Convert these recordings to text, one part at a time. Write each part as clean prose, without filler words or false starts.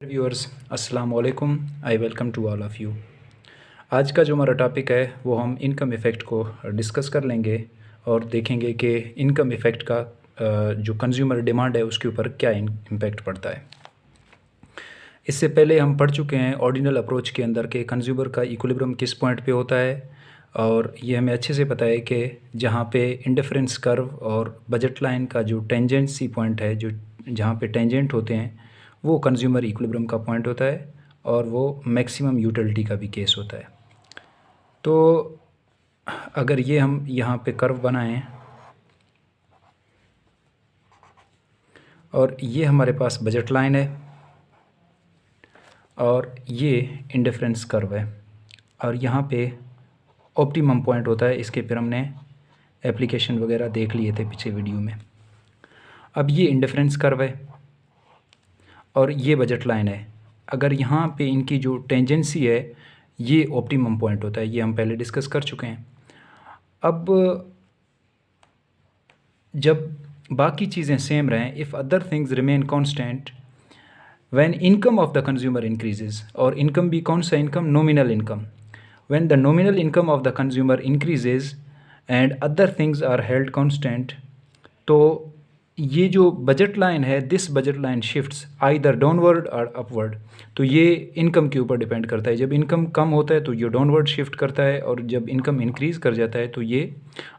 Viewers अस्सलाम वालेकुम। I welcome to all of you. आज का जो हमारा टॉपिक है वो हम इनकम इफ़ेक्ट को डिस्कस कर लेंगे और देखेंगे कि इनकम इफ़ेक्ट का जो कंज्यूमर डिमांड है उसके ऊपर क्या इम्पेक्ट पड़ता है। इससे पहले हम पढ़ चुके हैं ऑर्डिनल अप्रोच के अंदर के कंज्यूमर का इक्विलिब्रियम किस पॉइंट पे होता है, और ये हमें अच्छे से पता है कि जहाँ पे इंडिफरेंस कर्व और बजट लाइन का जो टेंजेंसी पॉइंट है, जो जहाँ पे टेंजेंट होते हैं, वो कंज्यूमर इक्विलिब्रियम का पॉइंट होता है और वो मैक्सिमम यूटिलिटी का भी केस होता है। तो अगर ये हम यहाँ पे कर्व बनाएं और ये हमारे पास बजट लाइन है और ये इंडिफरेंस कर्व है और यहाँ पे ऑप्टिमम पॉइंट होता है। इसके फिर हमने एप्लीकेशन वगैरह देख लिए थे पिछले वीडियो में। अब ये इंडिफरेंस कर्व है और ये बजट लाइन है। अगर यहाँ पे इनकी जो टेंजेंसी है ये ऑप्टिमम पॉइंट होता है, ये हम पहले डिस्कस कर चुके हैं। अब जब बाकी चीज़ें सेम रहें, if other things remain constant when income of the consumer increases, और इनकम भी कौन सा income? Nominal income. When the nominal income of the consumer increases and other things are held constant, तो ये जो बजट लाइन है, this budget line shifts either downward और upward. तो ये इनकम के ऊपर डिपेंड करता है। जब इनकम कम होता है तो ये डाउनवर्ड शिफ्ट करता है, और जब इनकम इंक्रीज़ कर जाता है तो ये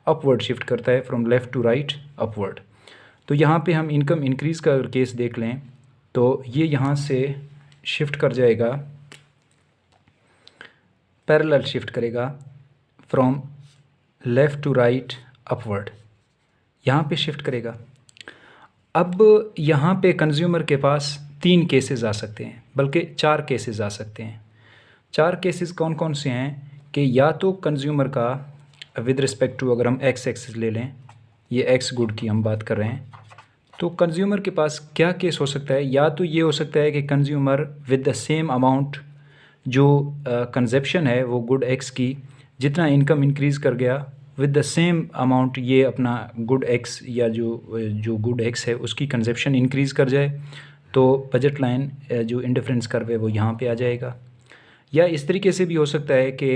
अपवर्ड शिफ्ट करता है, from left to right upward. तो यहाँ पे हम इनकम इंक्रीज़ का केस देख लें तो ये यहाँ से शिफ्ट कर जाएगा, पैरेलल शिफ्ट करेगा from left to right upward, यहाँ पे शिफ्ट करेगा। अब यहाँ पे कंज्यूमर के पास 3 केसेस आ सकते हैं, बल्कि 4 केसेस आ सकते हैं। 4 केसेस कौन कौन से हैं कि या तो कंज्यूमर का विद रिस्पेक्ट टू, अगर हम एक्स एक्सिस ले लें, ये एक्स गुड की हम बात कर रहे हैं, तो कंज्यूमर के पास क्या केस हो सकता है? या तो ये हो सकता है कि consumer with the same amount जो कंजप्शन है वो गुड एक्स की, जितना इनकम इंक्रीज़ कर गया, विद द सेम अमाउंट ये अपना गुड एक्स या जो गुड एक्स है उसकी कंजप्शन इंक्रीज़ कर जाए, तो बजट लाइन जो इंडिफरेंस कर्व है वो यहाँ पे आ जाएगा। या इस तरीके से भी हो सकता है कि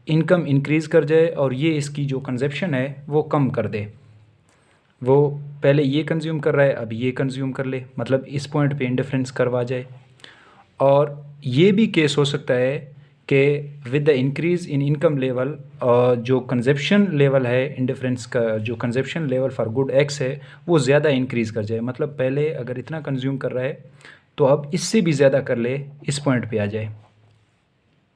इनकम इंक्रीज़ कर जाए और ये इसकी जो कंजप्शन है वो कम कर दे। वो पहले ये कंज्यूम कर रहा है, अब ये कंज्यूम कर ले, मतलब इस पॉइंट पे इंडिफरेंस कर्व आ जाए। और ये भी केस हो सकता है कि with the increase in income level जो कंजप्शन लेवल है, इंडिफरेंस का जो consumption level for good x है वो ज़्यादा इंक्रीज़ कर जाए। मतलब पहले अगर इतना कंज्यूम कर रहा है तो अब इससे भी ज़्यादा कर ले, इस पॉइंट पे आ जाए।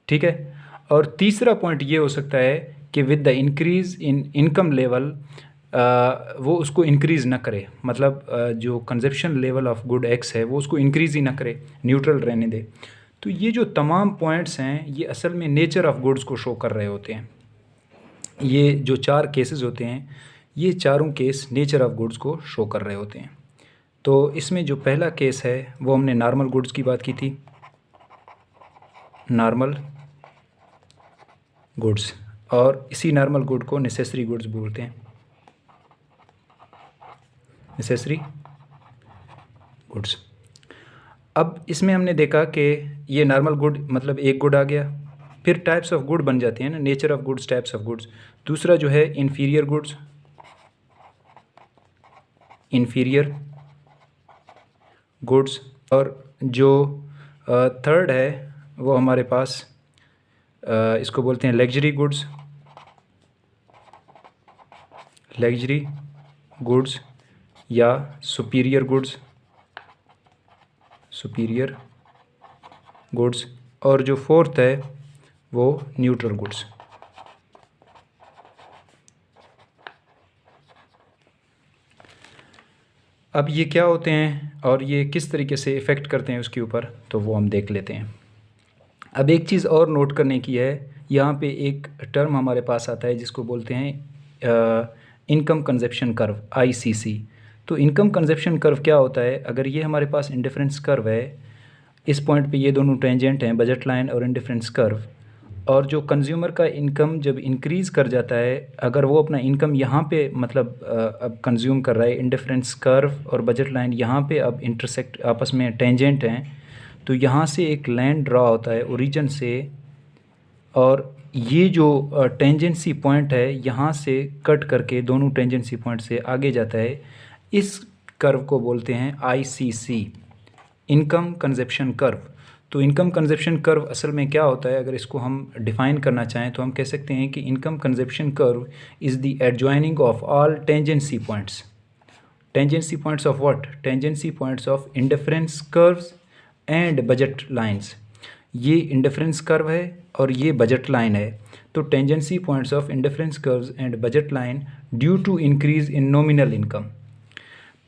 ठीक है। और तीसरा पॉइंट ये हो सकता है कि with the increase in income level वो उसको इंक्रीज़ ना करे, मतलब जो consumption level of good x है वो उसको इंक्रीज़ ही ना करे, न्यूट्रल रहने दे। तो ये जो तमाम पॉइंट्स हैं ये असल में नेचर ऑफ गुड्स को शो कर रहे होते हैं। ये जो 4 केसेस होते हैं, ये चारों केस नेचर ऑफ गुड्स को शो कर रहे होते हैं। तो इसमें जो पहला केस है वो हमने नॉर्मल गुड्स की बात की थी, नॉर्मल गुड्स, और इसी नॉर्मल गुड को नेसेसरी गुड्स बोलते हैं, नेसेसरी गुड्स। अब इसमें हमने देखा कि ये नॉर्मल गुड मतलब एक गुड आ गया, फिर टाइप्स ऑफ गुड बन जाते हैं ना, nature of goods, types of goods. दूसरा जो है इन्फीरियर गुड्स, इन्फीरियर गुड्स, और जो थर्ड है वो हमारे पास इसको बोलते हैं लग्जरी गुड्स, लग्जरी गुड्स या सुपीरियर गुड्स, सुपीरियर गुड्स, और जो फोर्थ है वो न्यूट्रल गुड्स। अब ये क्या होते हैं और ये किस तरीके से इफ़ेक्ट करते हैं उसके ऊपर, तो वो हम देख लेते हैं। अब एक चीज़ और नोट करने की है, यहाँ पे एक टर्म हमारे पास आता है जिसको बोलते हैं इनकम कंजप्शन कर्व, ICC। तो इनकम कंजप्शन कर्व क्या होता है? अगर ये हमारे पास इंडिफरेंस कर्व है, इस पॉइंट पे ये दोनों टेंजेंट हैं, बजट लाइन और इंडिफरेंस कर्व, और जो कंज्यूमर का इनकम जब इंक्रीज़ कर जाता है, अगर वो अपना इनकम यहाँ पे मतलब अब कंज्यूम कर रहा है, इंडिफरेंस कर्व और बजट लाइन यहाँ पे अब इंटरसेक्ट आपस में टेंजेंट हैं, तो यहाँ से एक लाइन ड्रा होता है ओरिजिन से, और ये जो टेंजेंसी पॉइंट है यहाँ से कट करके दोनों टेंजेंसी पॉइंट से आगे जाता है। इस कर्व को बोलते हैं ICC, इनकम कंजप्शन कर्व। तो इनकम कंजप्शन कर्व असल में क्या होता है, अगर इसको हम डिफ़ाइन करना चाहें तो हम कह सकते हैं कि income consumption curve is the adjoining of all tangency points. Tangency points of what? Tangency points of indifference curves and budget lines. ये इंडिफरेंस कर्व है और ये बजट लाइन है। तो tangency points of indifference curves and budget line due to increase in nominal income.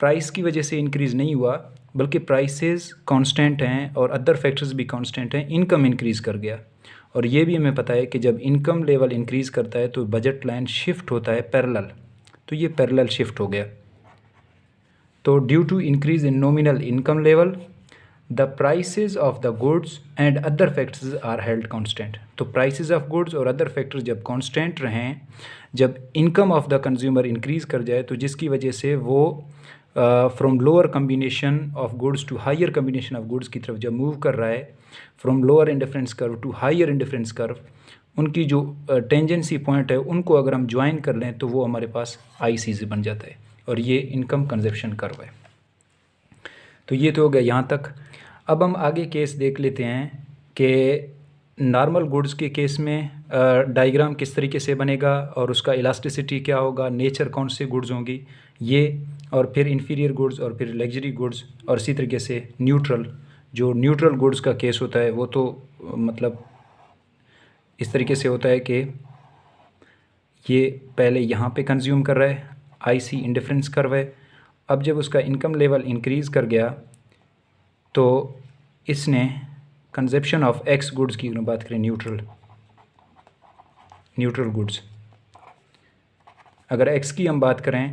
Price की वजह से increase नहीं हुआ, बल्कि प्राइसेस कांस्टेंट हैं और अदर फैक्टर्स भी कांस्टेंट हैं, इनकम इंक्रीज़ कर गया। और ये भी हमें पता है कि जब इनकम लेवल इंक्रीज़ करता है तो बजट लाइन शिफ्ट होता है पैरेलल, तो ये पैरेलल शिफ्ट हो गया। तो due to increase in nominal income level the prices of the goods and other factors are held constant. तो प्राइसेस ऑफ गुड्स और अदर फैक्टर्स जब कांस्टेंट रहें, जब income of the consumer increase कर जाए, तो जिसकी वजह से वो from lower combination of goods to higher combination of goods की तरफ जब मूव कर रहा है, from lower indifference curve to higher indifference curve, उनकी जो टेंजेंसी पॉइंट है उनको अगर हम ज्वाइन कर लें तो वो हमारे पास ICC बन जाता है, और ये इनकम कंजप्शन कर्व है। तो ये तो हो गया यहाँ तक। अब हम आगे केस देख लेते हैं कि नॉर्मल गुड्स के केस में डायग्राम किस तरीके से बनेगा और उसका इलास्टिसिटी क्या होगा, नेचर कौन से गुड्स होंगी ये, और फिर इन्फीरियर गुड्स और फिर लग्जरी गुड्स, और इसी तरीके से न्यूट्रल, जो न्यूट्रल गुड्स का केस होता है वो तो मतलब इस तरीके से होता है कि ये पहले यहाँ पे कंज्यूम कर रहा है, IC इंडिफरेंस कर्व है। अब जब उसका इनकम लेवल इंक्रीज़ कर गया तो इसने कंजप्शन ऑफ X गुड्स की बात करें, न्यूट्रल गुड्स, अगर X की हम बात करें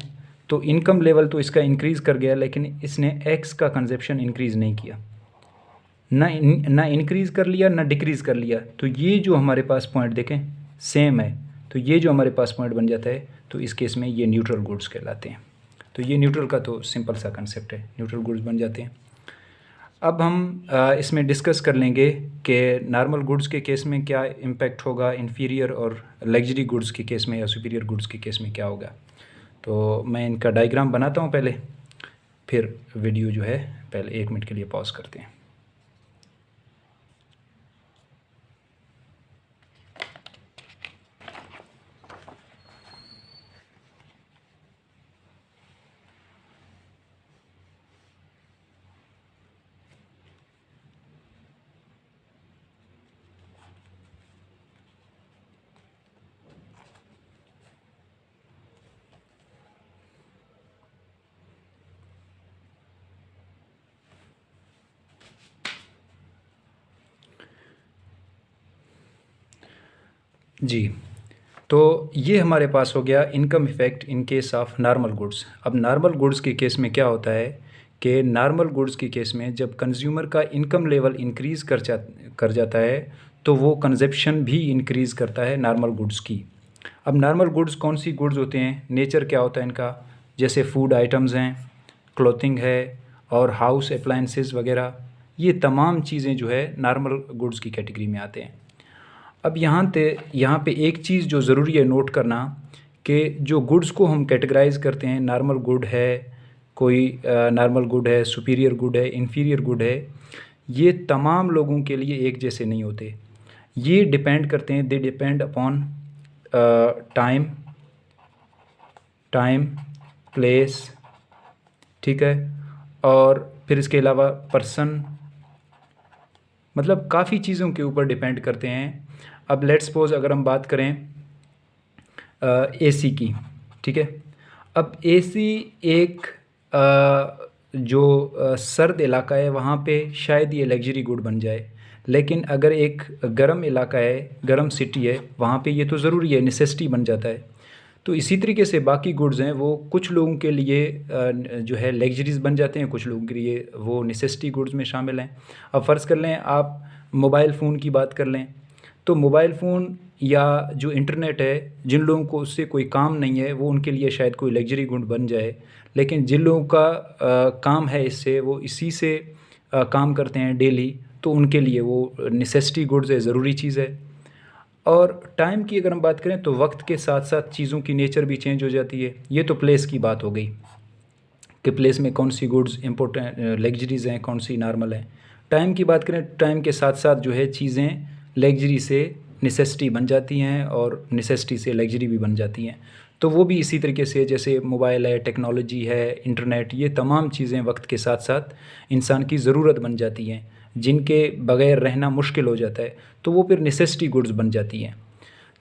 तो इनकम लेवल तो इसका इंक्रीज़ कर गया, लेकिन इसने X का कंजप्शन इंक्रीज़ नहीं किया, ना इंक्रीज़ कर लिया ना डिक्रीज़ कर लिया। तो ये जो हमारे पास पॉइंट देखें सेम है, तो ये जो हमारे पास पॉइंट बन जाता है, तो इस केस में ये न्यूट्रल गुड्स कहलाते हैं। तो ये न्यूट्रल का तो सिंपल सा कंसेप्ट है, न्यूट्रल गुड्स बन जाते हैं। अब हम इसमें डिस्कस कर लेंगे कि नॉर्मल गुड्स के केस में क्या इम्पैक्ट होगा, इन्फीरियर और लग्जरी गुड्स के केस में या सुपीरियर गुड्स के केस में क्या होगा। तो मैं इनका डायग्राम बनाता हूँ पहले, फिर वीडियो जो है पहले 1 मिनट के लिए पॉज करते हैं। जी, तो ये हमारे पास हो गया income effect in case of normal goods. अब नॉर्मल गुड्स के केस में क्या होता है कि नॉर्मल गुड्स के केस में जब कंज्यूमर का इनकम लेवल इंक्रीज़ कर जाता है तो वो कंजप्शन भी इंक्रीज़ करता है नॉर्मल गुड्स की। अब नॉर्मल गुड्स कौन सी गुड्स होते हैं, नेचर क्या होता है इनका, जैसे फूड आइटम्स हैं, क्लोथिंग है और हाउस अप्लायंसेस वगैरह, ये तमाम चीज़ें जो है नॉर्मल गुड्स की कैटेगरी में आते हैं। अब यहाँ पे एक चीज़ जो ज़रूरी है नोट करना कि जो गुड्स को हम कैटेगराइज़ करते हैं, नॉर्मल गुड है, कोई नॉर्मल गुड है, सुपीरियर गुड है, इन्फीरियर गुड है, ये तमाम लोगों के लिए एक जैसे नहीं होते। ये डिपेंड करते हैं, they depend upon time place, ठीक है, और फिर इसके अलावा पर्सन, मतलब काफ़ी चीज़ों के ऊपर डिपेंड करते हैं। अब लेट्स सपोज अगर हम बात करें AC की, ठीक है, अब AC एक जो सर्द इलाका है वहाँ पे शायद ये लग्जरी गुड बन जाए, लेकिन अगर एक गर्म इलाका है, गर्म सिटी है, वहाँ पे ये तो ज़रूरी है, नेसेसिटी बन जाता है। तो इसी तरीके से बाकी गुड्स हैं वो कुछ लोगों के लिए जो है लग्जरीज बन जाते हैं, कुछ लोगों के लिए वो नेसेसिटी गुड्स में शामिल हैं। अब फ़र्ज़ कर लें आप मोबाइल फ़ोन की बात कर लें, तो मोबाइल फ़ोन या जो इंटरनेट है, जिन लोगों को उससे कोई काम नहीं है वो उनके लिए शायद कोई लग्ज़री गुड बन जाए, लेकिन जिन लोगों का काम है इससे, वो इसी से काम करते हैं डेली, तो उनके लिए वो नेसेसिटी गुड्स है, ज़रूरी चीज़ है। और टाइम की अगर हम बात करें तो वक्त के साथ साथ चीज़ों की नेचर भी चेंज हो जाती है। ये तो प्लेस की बात हो गई कि प्लेस में कौन सी गुड्स इम्पोर्टेंट लग्जरीज़ हैं, कौन सी नॉर्मल हैं। टाइम की बात करें, टाइम के साथ साथ जो है चीज़ें लग्जरी से नेसेसिटी बन जाती हैं और नेसेसिटी से लग्जरी भी बन जाती हैं। तो वो भी इसी तरीके से, जैसे मोबाइल है, टेक्नोलॉजी है, इंटरनेट, ये तमाम चीज़ें वक्त के साथ साथ इंसान की ज़रूरत बन जाती हैं, जिनके बग़ैर रहना मुश्किल हो जाता है, तो वो फिर नेसेसिटी गुड्स बन जाती हैं।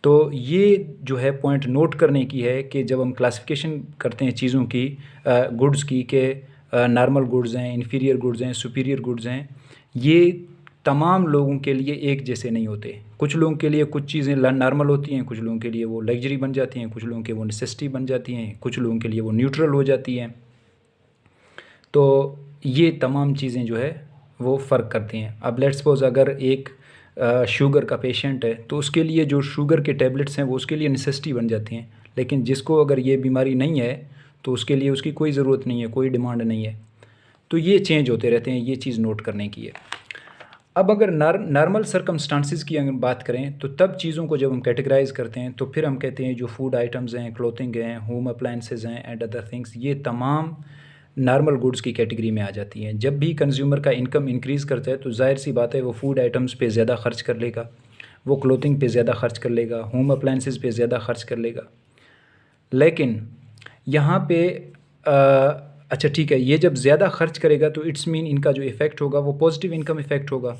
तो ये जो है पॉइंट नोट करने की है कि जब हम क्लासिफ़िकेशन करते हैं चीज़ों की, गुड्स की, कि नॉर्मल गुड्स हैं, इन्फीरियर गुड्स हैं, सुपीरियर गुड्स हैं, ये तमाम लोगों के लिए एक जैसे नहीं होते। कुछ लोगों के लिए कुछ चीज़ें नॉर्मल होती हैं, कुछ लोगों के लिए वो लग्जरी बन जाती हैं, कुछ लोगों के वो नेसेसिटी बन जाती हैं, कुछ लोगों के लिए वो न्यूट्रल हो जाती हैं। तो ये तमाम चीज़ें जो है वो फ़र्क करती हैं। अब लेट्स सपोज़ अगर एक शुगर का पेशेंट है, तो उसके लिए जो शुगर के टैबलेट्स हैं वो उसके लिए नेसेसिटी बन जाती हैं, लेकिन जिसको अगर ये बीमारी नहीं है तो उसके लिए उसकी कोई ज़रूरत नहीं है, कोई डिमांड नहीं है। तो ये चेंज होते रहते हैं, ये चीज़ नोट करने की है। अब अगर नॉर्मल सर्कमस्टांसिस की अगर बात करें, तो तब चीज़ों को जब हम कैटेगराइज़ करते हैं तो फिर हम कहते हैं जो फूड आइटम्स हैं, क्लोथिंग हैं, होम अप्लायंसेस हैं एंड अदर थिंग्स, ये तमाम नॉर्मल गुड्स की कैटेगरी में आ जाती हैं। जब भी कंज्यूमर का इनकम इंक्रीज़ करता है तो ज़ाहिर सी बात है वो फूड आइटम्स पे ज़्यादा खर्च कर लेगा, वो क्लोथिंग पे ज़्यादा खर्च कर लेगा, होम अप्लायंसेस पे ज़्यादा खर्च कर लेगा। लेकिन यहाँ पे अच्छा ठीक है, ये जब ज़्यादा खर्च करेगा तो इट्स मीन इनका जो इफ़ेक्ट होगा वो पॉजिटिव इनकम इफ़ेक्ट होगा।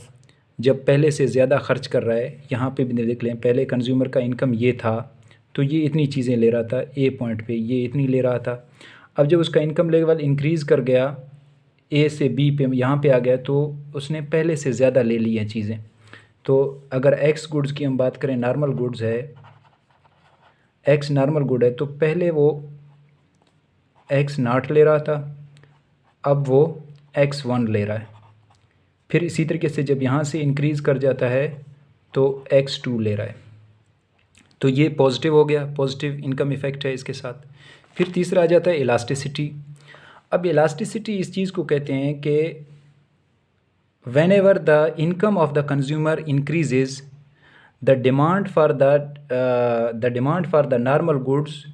जब पहले से ज़्यादा खर्च कर रहा है, यहाँ पे भी देख लें, पहले कंज्यूमर का इनकम ये था तो ये इतनी चीज़ें ले रहा था, ए पॉइंट पे ये इतनी ले रहा था। अब जब उसका इनकम लेवल इंक्रीज़ कर गया, ए से बी पे यहाँ पे आ गया, तो उसने पहले से ज़्यादा ले ली हैं चीज़ें। तो अगर एक्स गुड्स की हम बात करें, नॉर्मल गुड्स है, एक्स नॉर्मल गुड है, तो पहले वो एक्स नॉट ले रहा था, अब वो एक्स वन ले रहा है। फिर इसी तरीके से जब यहाँ से इंक्रीज़ कर जाता है तो एक्स टू ले रहा है। तो ये पॉजिटिव हो गया, पॉजिटिव इनकम इफ़ेक्ट है इसके साथ। फिर तीसरा आ जाता है इलास्टिसिटी। अब इलास्टिसिटी इस चीज़ को कहते हैं कि whenever the income of the consumer increases, the demand for the normal goods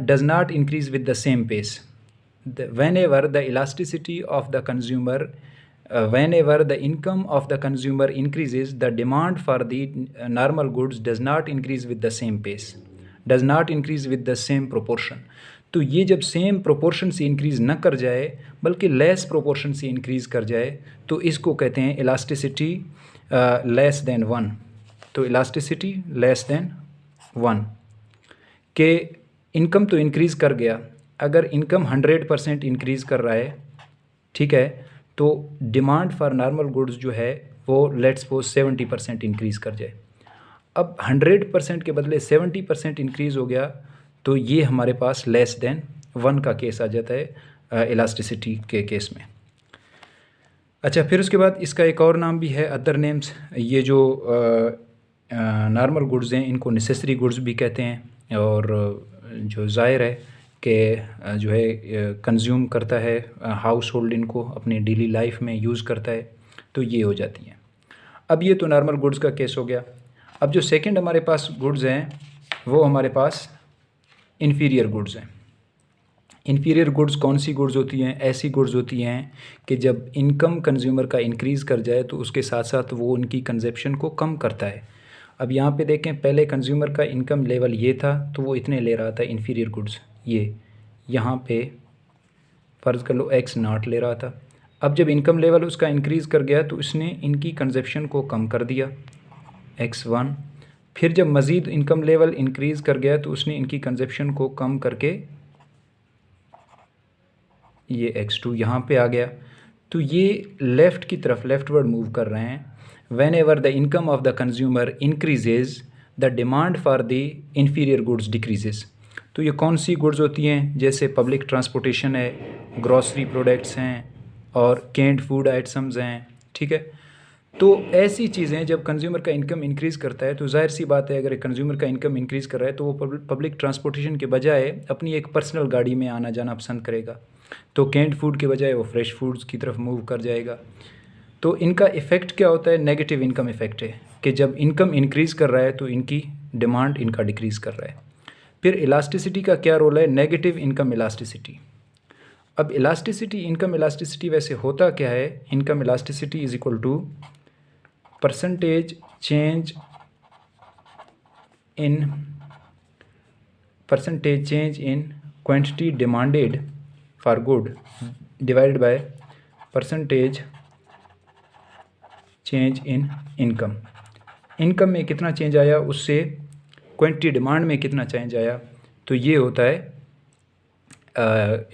does not increase with the same pace. Whenever the elasticity of the consumer, whenever the income of the consumer increases, the demand for the normal goods does not increase with the same pace, does not increase with the same proportion. तो ये जब same proportion से increase न कर जाए बल्कि less proportion से increase कर जाए, तो इसको कहते हैं इलास्टिसिटी लेस देन वन। तो इलास्टिसिटी लेस देन वन के इनकम तो इंक्रीज़ कर गया, अगर इनकम 100% इंक्रीज़ कर रहा है, ठीक है, तो डिमांड फॉर नॉर्मल गुड्स जो है वो लेट्स सपोज 70% इंक्रीज़ कर जाए। अब 100% के बदले 70% इंक्रीज़ हो गया, तो ये हमारे पास लेस देन वन का केस आ जाता है इलास्टिसिटी के केस में। अच्छा, फिर उसके बाद इसका एक और नाम भी है, अदर नेम्स। ये जो नॉर्मल गुड्स हैं इनको नेसेसरी गुड्स भी कहते हैं, और जो ज़ाहिर है कि जो है कंज्यूम करता है हाउस होल्ड, इनको अपनी डेली लाइफ में यूज़ करता है, तो ये हो जाती हैं। अब ये तो नॉर्मल गुड्स का केस हो गया। अब जो सेकंड हमारे पास गुड्स हैं वो हमारे पास इन्फीरियर गुड्स हैं। इन्फीरियर गुड्स कौन सी गुड्स होती हैं? ऐसी गुड्स होती हैं कि जब इनकम कंज्यूमर का इंक्रीज़ कर जाए तो उसके साथ साथ वो उनकी कंजप्शन को कम करता है। अब यहाँ पे देखें, पहले कंज्यूमर का इनकम लेवल ये था तो वो इतने ले रहा था इन्फीरियर गुड्स, ये यहाँ पे फ़र्ज़ कर लो एक्स नॉट ले रहा था। अब जब इनकम लेवल उसका इंक्रीज़ कर गया तो इसने इनकी कंजप्शन को कम कर दिया, एक्स वन। फिर जब मज़ीद इनकम लेवल इंक्रीज़ कर गया तो उसने इनकी कंजप्शन को कम करके ये x2 यहाँ पे आ गया। तो ये लेफ़्ट की तरफ लेफ़्टवर्ड मूव कर रहे हैं। When ever the income of the consumer increases, the demand for the inferior goods decreases. तो ये कौन सी गुड्स होती हैं? जैसे पब्लिक ट्रांसपोर्टेशन है, ग्रॉसरी प्रोडक्ट्स हैं और कैंड फूड आइटम्स हैं, ठीक है। तो ऐसी चीज़ें जब कंज्यूमर का इनकम इंक्रीज़ करता है तो जाहिर सी बात है, अगर कंज्यूमर का इनकम इंक्रीज़ कर रहा है तो वो पब्लिक ट्रांसपोर्टेशन के बजाय अपनी एक पर्सनल गाड़ी में आना जाना पसंद करेगा। तो कैंड फूड के बजाय वो फ्रेश फूड्स की तरफ मूव कर जाएगा। तो इनका इफ़ेक्ट क्या होता है? नेगेटिव इनकम इफ़ेक्ट है कि जब इनकम इंक्रीज़ कर रहा है तो इनकी डिमांड इनका डिक्रीज़ कर रहा है। फिर इलास्टिसिटी का क्या रोल है? Negative income elasticity. अब इलास्टिसिटी, इनकम इलास्टिसिटी वैसे होता क्या है? Income elasticity is equal to percentage change in quantity demanded for good divided by percentage change in income. Income में कितना चेंज आया उससे क्वांटिटी डिमांड में कितना चेंज आया, तो ये होता है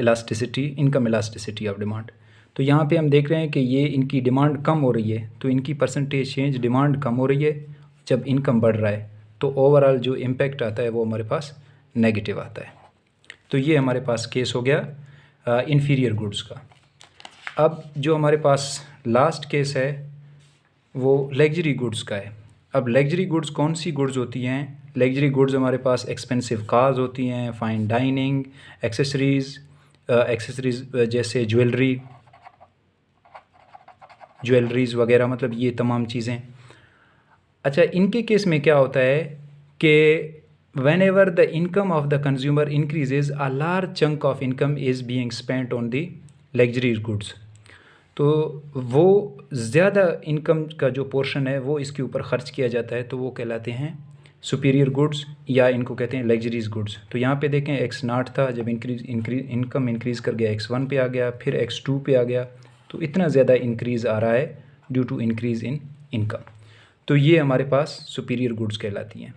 elasticity, income elasticity of demand. तो यहाँ पे हम देख रहे हैं कि ये इनकी डिमांड कम हो रही है तो इनकी परसेंटेज चेंज डिमांड कम हो रही है। जब इनकम बढ़ रहा है तो ओवरऑल जो इम्पेक्ट आता है वो हमारे पास नेगेटिव आता है। तो ये हमारे पास केस हो गया इन्फीरियर गुड्स का। अब जो हमारे पास लास्ट केस है वो लग्जरी गुड्स का है। अब लग्जरी गुड्स कौन सी गुड्स होती हैं? लग्जरी गुड्स हमारे पास एक्सपेंसिव कार्स होती हैं, फाइन डाइनिंग, एक्सेसरीज़ जैसे ज्वेलरीज़ वगैरह, मतलब ये तमाम चीज़ें। अच्छा, इनके केस में क्या होता है कि whenever the income of the consumer increases, a large chunk of income is being spent on the luxury goods। तो वो ज़्यादा इनकम का जो पोर्शन है वो इसके ऊपर ख़र्च किया जाता है, तो वो कहलाते हैं सुपीरियर गुड्स या इनको कहते हैं लग्जरीज गुड्स। तो यहाँ पे देखें x0 था, जब इनकम इंक्रीज़ कर गया x1 पे आ गया, फिर x2 पे आ गया, तो इतना ज़्यादा इंक्रीज़ आ रहा है due to increase in income. तो ये हमारे पास सुपीरियर गुड्स कहलाती हैं।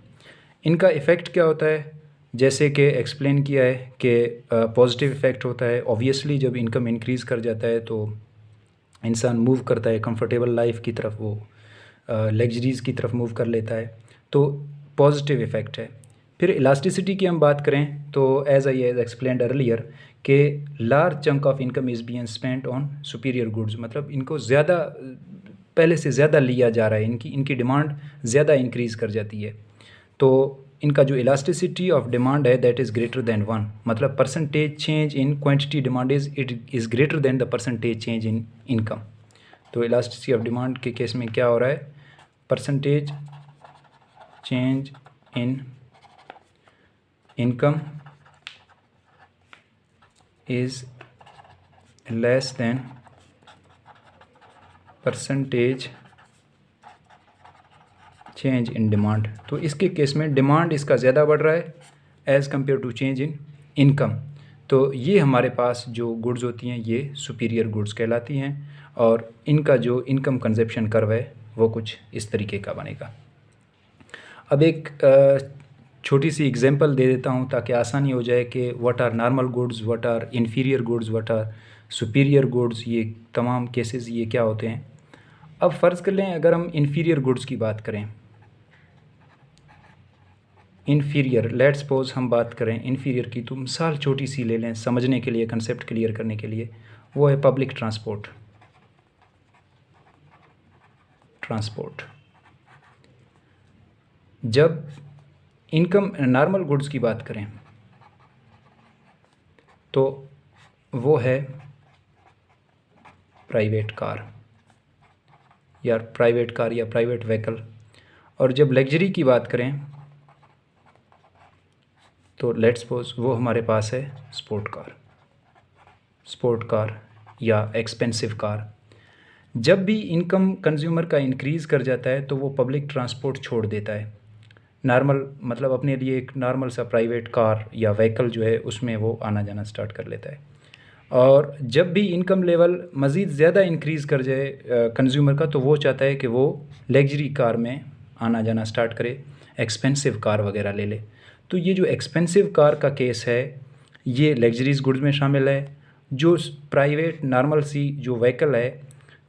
इनका इफ़ेक्ट क्या होता है? जैसे कि एक्सप्लेन किया है कि पॉजिटिव इफ़ेक्ट होता है। ऑब्वियसली जब इनकम इंक्रीज़ कर जाता है तो इंसान मूव करता है कंफर्टेबल लाइफ की तरफ, वो लग्जरीज़ की तरफ मूव कर लेता है, तो पॉजिटिव इफ़ेक्ट है। फिर इलास्टिसिटी की हम बात करें तो as I as explained earlier कि large chunk of income is being spent on superior goods, मतलब इनको ज़्यादा पहले से ज़्यादा लिया जा रहा है, इनकी डिमांड ज़्यादा इंक्रीज़ कर जाती है। तो इनका जो इलास्टिसिटी ऑफ डिमांड है दैट इज़ ग्रेटर दैन 1, मतलब percentage change in quantity demand is greater than the percentage change in income. तो इलास्टिसिटी ऑफ डिमांड के केस में क्या हो रहा है? Percentage change in income is less than percentage change in demand. तो इसके केस में डिमांड इसका ज़्यादा बढ़ रहा है as compare to change in income. तो ये हमारे पास जो गुड्स होती हैं ये सुपीरियर गुड्स कहलाती हैं, और इनका जो इनकम कंजप्शन कर्व है वो कुछ इस तरीके का बनेगा। अब एक छोटी सी एग्जांपल दे देता हूँ ताकि आसानी हो जाए कि what are normal goods, what are inferior goods, what are superior goods, ये तमाम केसेस ये क्या होते हैं। अब फ़र्ज़ कर लें अगर हम इन्फीरियर गुड्स की बात करें, इन्फीरियर, लेट्स सपोज हम बात करें इन्फीरियर की, तो मिसाल छोटी सी ले लें समझने के लिए, कंसेप्ट क्लियर करने के लिए। वो है पब्लिक ट्रांसपोर्ट। जब इनकम नॉर्मल गुड्स की बात करें तो वो है प्राइवेट कार या प्राइवेट व्हीकल, और जब लग्जरी की बात करें तो लेट्स सपोज वो हमारे पास है स्पोर्ट कार या एक्सपेंसिव कार। जब भी इनकम कंज्यूमर का इंक्रीज़ कर जाता है तो वो पब्लिक ट्रांसपोर्ट छोड़ देता है, नॉर्मल मतलब अपने लिए एक नॉर्मल सा प्राइवेट कार या व्हीकल जो है उसमें वो आना जाना स्टार्ट कर लेता है। और जब भी इनकम लेवल मज़ीद ज़्यादा इंक्रीज़ कर जाए कंज्यूमर का, तो वो चाहता है कि वो लग्जरी कार में आना जाना स्टार्ट करे, एक्सपेंसिव कार वगैरह ले ले। तो ये जो एक्सपेंसिव कार का केस है ये लग्जरीज गुड्स में शामिल है। जो प्राइवेट नॉर्मल सी जो व्हीकल है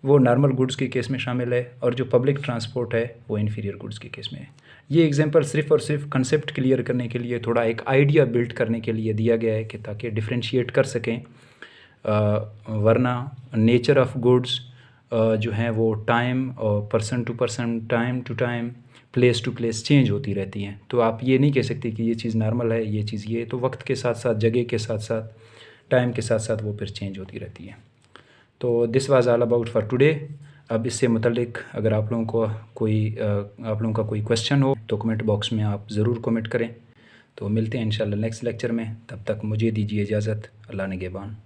वो नॉर्मल गुड्स के केस में शामिल है, और जो पब्लिक ट्रांसपोर्ट है वो इन्फीरियर गुड्स के केस में है। ये एग्जांपल सिर्फ़ और सिर्फ कंसेप्ट क्लियर करने के लिए, थोड़ा एक आइडिया बिल्ड करने के लिए दिया गया है कि ताकि डिफ्रेंशिएट कर सकें, वरना नेचर ऑफ गुड्स, जो हैं वो टाइम और person to person, time to time, place to place change होती रहती हैं। तो आप ये नहीं कह सकते कि ये चीज़ नॉर्मल है, ये चीज़ ये, तो वक्त के साथ साथ, जगह के साथ साथ, टाइम के साथ साथ वो फिर चेंज होती रहती है। तो this was all about for today. अब इससे मुतल्लिक अगर आप लोगों का कोई क्वेश्चन हो तो कमेंट बॉक्स में आप ज़रूर कमेंट करें। तो मिलते हैं इंशाल्लाह नेक्स्ट लेक्चर में, तब तक मुझे दीजिए इजाज़त। अल्लाह निगहबान।